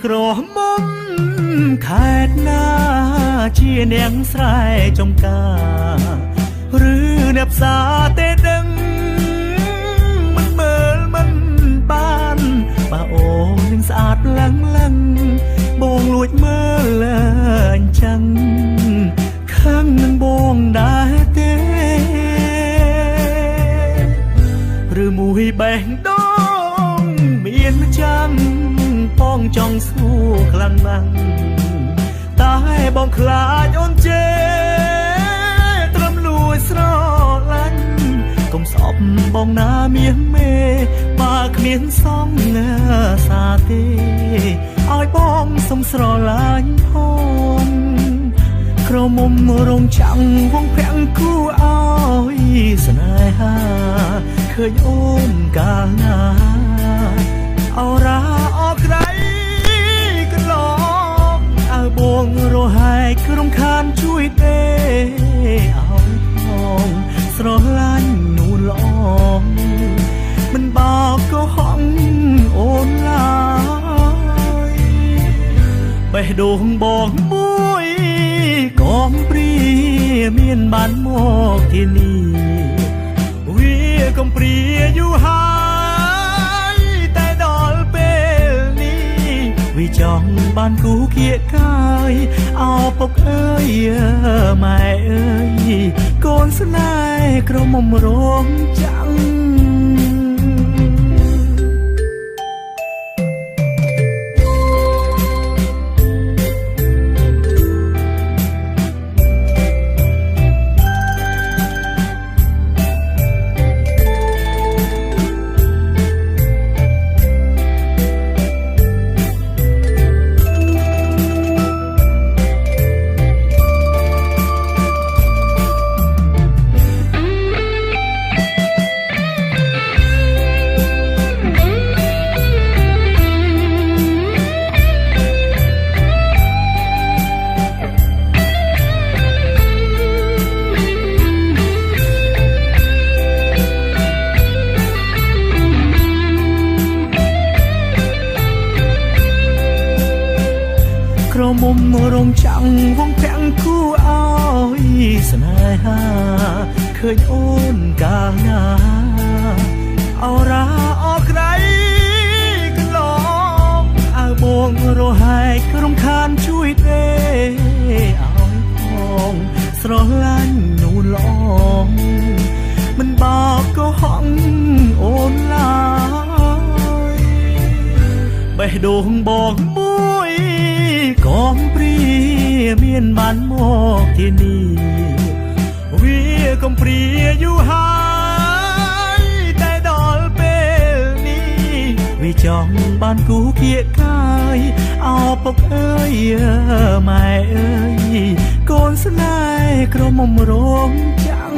ក្រមុំខេតណាជានាងស្រែចំការឬអ្នកផ្សារទេដឹងមិនមើលមិនបានបើអូននឹងស្អាតឡើងឡើងបងលួចមើលអញ្ចឹងខឹងនឹងបងដែរទេឬមួយបេះដូងមានចាំបងចង់សួរខ្លាំងណាស់តែបងខ្លាចអូនជេរត្រឹមលួចស្រឡាញ់កុំស្អប់បងណាមាសមេបើគ្មានសងសាទេឲ្យបងសុំស្រឡាញ់ផងក្រមុំរងចាំងវងប្រាំងគូឲ្យស្នេហាឃើញអូនកាលណាអរាអក្រៃកន្លងអើបងរហែកក្រុមខានជួយទេឲ្យផងស្រឡាញ់នួនល្អមិនបោកក៏ហងអូនឡើយបេះដូងបងមួយកងព្រាមានបានមកទីនេះវាកំព្រាយូរហើយតែដល់ពេលនេះវាចង់បានគូគៀកកាយអោពុកអើយម៉ែអើយកូនស្នេហ៍ក្រមុំរងចាំងក្រមុំរងចាំងវងប្រាំងគូឲ្យស្នេហាឃើញអូនកាលណាអរាអក្រៃកន្លងអើបងរហែកក្រុមខានជួយទេឲ្យផងស្រឡាញ់នួនល្អមិនបោកក៏ហងអូនឡើយបេះដូងបងមួយកងព្រាមានបានមកទីនេះវាកំព្រាយូរហើយតែដល់ពេលនេះវាចង់បានគូគៀកកាយអោពុកអើយម៉ែអើយកូនស្នេហ៍ក្រមុំរងចាំង